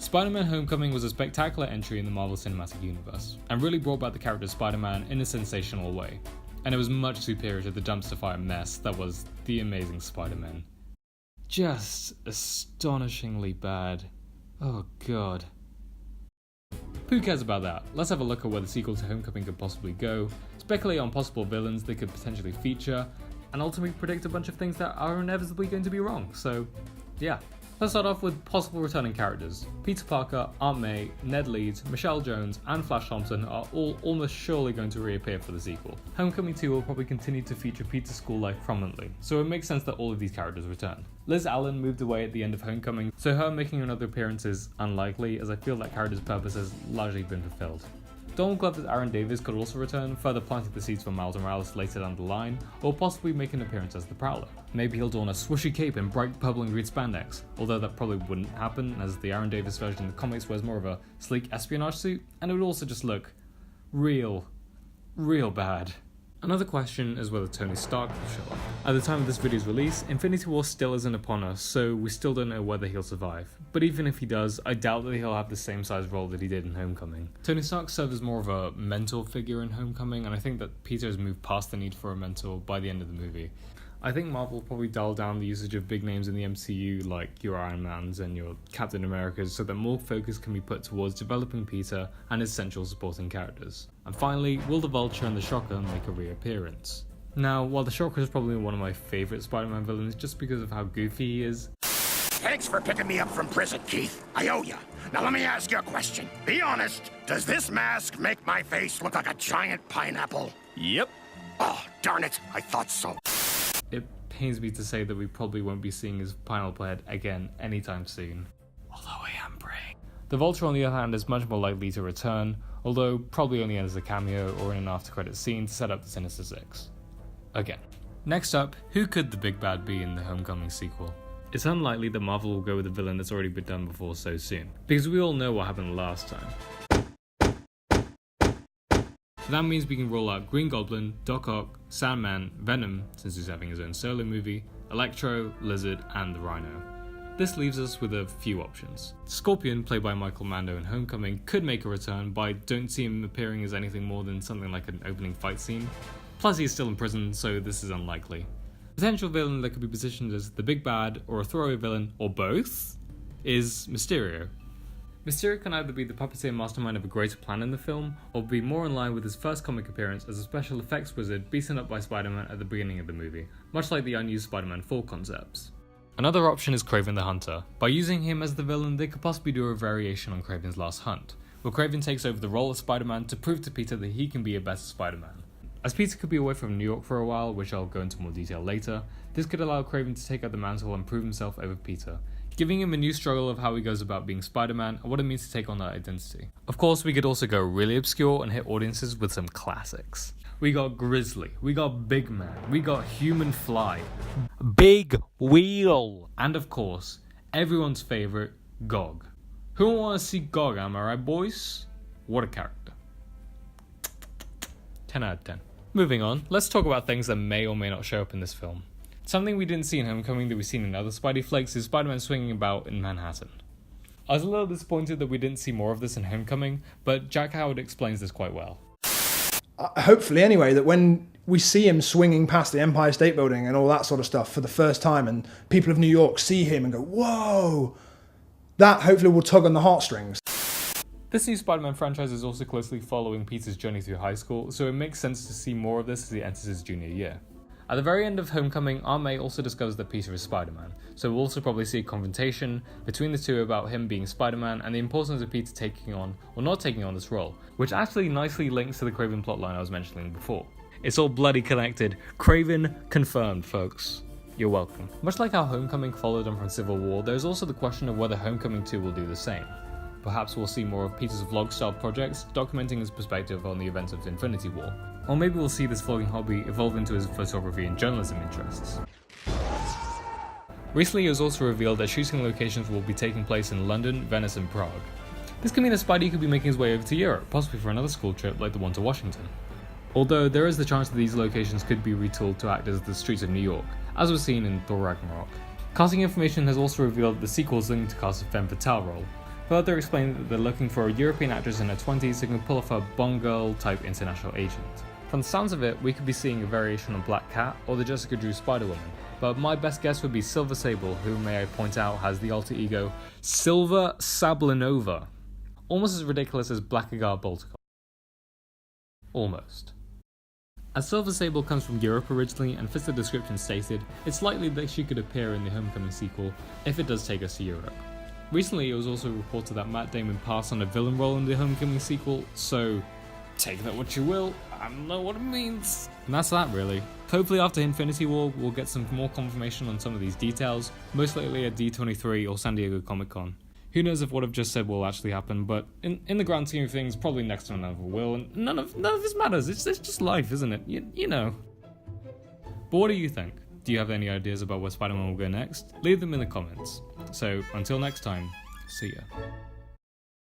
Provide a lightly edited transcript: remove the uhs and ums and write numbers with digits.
Spider-Man Homecoming was a spectacular entry in the Marvel Cinematic Universe, and really brought back the character of Spider-Man in a sensational way, and it was much superior to the dumpster fire mess that was The Amazing Spider-Man. Just astonishingly bad. Oh god. Who cares about that? Let's have a look at where the sequel to Homecoming could possibly go, speculate on possible villains they could potentially feature, and ultimately predict a bunch of things that are inevitably going to be wrong, so yeah. Let's start off with possible returning characters. Peter Parker, Aunt May, Ned Leeds, Michelle Jones, and Flash Thompson are all almost surely going to reappear for the sequel. Homecoming 2 will probably continue to feature Peter's school life prominently, so it makes sense that all of these characters return. Liz Allen moved away at the end of Homecoming, so her making another appearance is unlikely, as I feel that character's purpose has largely been fulfilled. Donald Glover's Aaron Davis could also return, further planting the seeds for Miles Morales later down the line, or possibly make an appearance as the Prowler. Maybe he'll don a swooshy cape in bright purple and green spandex, although that probably wouldn't happen, as the Aaron Davis version in the comics wears more of a sleek espionage suit, and it would also just look real bad. Another question is whether Tony Stark will show up. At the time of this video's release, Infinity War still isn't upon us, so we still don't know whether he'll survive. But even if he does, I doubt that he'll have the same size role that he did in Homecoming. Tony Stark served as more of a mentor figure in Homecoming, and I think that Peter has moved past the need for a mentor by the end of the movie. I think Marvel will probably dial down the usage of big names in the MCU like your Iron Mans and your Captain Americas so that more focus can be put towards developing Peter and his central supporting characters. And finally, will the Vulture and the Shocker make a reappearance? Now, while the Shocker is probably one of my favourite Spider-Man villains just because of how goofy he is, thanks for picking me up from prison, Keith. I owe ya. Now let me ask you a question. Be honest, does this mask make my face look like a giant pineapple? Yep. Oh, darn it, I thought so. it pains me to say that we probably won't be seeing his pineapple head again anytime soon. Although I am praying. The Vulture on the other hand is much more likely to return, although probably only as a cameo or in an after credits scene to set up the Sinister Six. Again. Next up, who could the big bad be in the Homecoming sequel? It's unlikely that Marvel will go with a villain that's already been done before so soon, because we all know what happened last time. That means we can roll out Green Goblin, Doc Ock, Sandman, Venom, since he's having his own solo movie, Electro, Lizard, and the Rhino. This leaves us with a few options. Scorpion, played by Michael Mando in Homecoming, could make a return, but I don't see him appearing as anything more than something like an opening fight scene. Plus he's still in prison, so this is unlikely. Potential villain that could be positioned as the big bad, or a throwaway villain, or both, is Mysterio. Mysterio can either be the puppeteer mastermind of a greater plan in the film, or be more in line with his first comic appearance as a special effects wizard beaten up by Spider-Man at the beginning of the movie, much like the unused Spider-Man 4 concepts. Another option is Kraven the Hunter. By using him as the villain, they could possibly do a variation on Kraven's last hunt, where Kraven takes over the role of Spider-Man to prove to Peter that he can be a better Spider-Man. As Peter could be away from New York for a while, which I'll go into more detail later, this could allow Kraven to take up the mantle and prove himself over Peter, giving him a new struggle of how he goes about being Spider-Man and what it means to take on that identity. Of course, we could also go really obscure and hit audiences with some classics. We got Grizzly, we got Big Man, we got Human Fly, Big Wheel, and of course, everyone's favourite, Gog. Who wants to see Gog, am I right, boys? What a character. 10 out of 10. Moving on, let's talk about things that may or may not show up in this film. Something we didn't see in Homecoming that we've seen in other Spidey flicks is Spider-Man swinging about in Manhattan. I was a little disappointed that we didn't see more of this in Homecoming, but Jack Howard explains this quite well. Hopefully anyway, that when we see him swinging past the Empire State Building and all that sort of stuff for the first time, and people of New York see him and go, whoa, that hopefully will tug on the heartstrings. This new Spider-Man franchise is also closely following Peter's journey through high school, so it makes sense to see more of this as he enters his junior year. At the very end of Homecoming, Aunt May also discovers that Peter is Spider-Man, so we'll also probably see a confrontation between the two about him being Spider-Man and the importance of Peter taking on or not taking on this role, which actually nicely links to the Kraven plotline I was mentioning before. It's all bloody connected. Kraven confirmed, folks. You're welcome. Much like how Homecoming followed on from Civil War, there's also the question of whether Homecoming 2 will do the same. Perhaps we'll see more of Peter's vlog-style projects, documenting his perspective on the events of Infinity War. Or maybe we'll see this vlogging hobby evolve into his photography and journalism interests. Recently it was also revealed that shooting locations will be taking place in London, Venice and Prague. This could mean that Spidey could be making his way over to Europe, possibly for another school trip like the one to Washington. Although there is the chance that these locations could be retooled to act as the streets of New York, as was seen in Thor Ragnarok. Casting information has also revealed that the sequel is linked to cast a femme fatale role. further explaining that they're looking for a European actress in her 20s who can pull off a Bond girl type international agent. From the sounds of it, we could be seeing a variation on Black Cat or the Jessica Drew Spider-Woman, but my best guess would be Silver Sable, who, may I point out, has the alter ego Silver Sablinova. Almost as ridiculous as Blackguard Balticon. Almost. As Silver Sable comes from Europe originally and fits the description stated, it's likely that she could appear in the Homecoming sequel if it does take us to Europe. Recently, it was also reported that Matt Damon passed on a villain role in the Homecoming sequel, so take that what you will, I don't know what it means. And that's that really. Hopefully after Infinity War, we'll get some more confirmation on some of these details, most likely at D23 or San Diego Comic-Con. Who knows if what I've just said will actually happen, but in the grand scheme of things, probably next to none of it will, and none of this matters, it's just life, isn't it? You know. But what do you think? Do you have any ideas about where Spider-Man will go next? Leave them in the comments. So, until next time, see ya.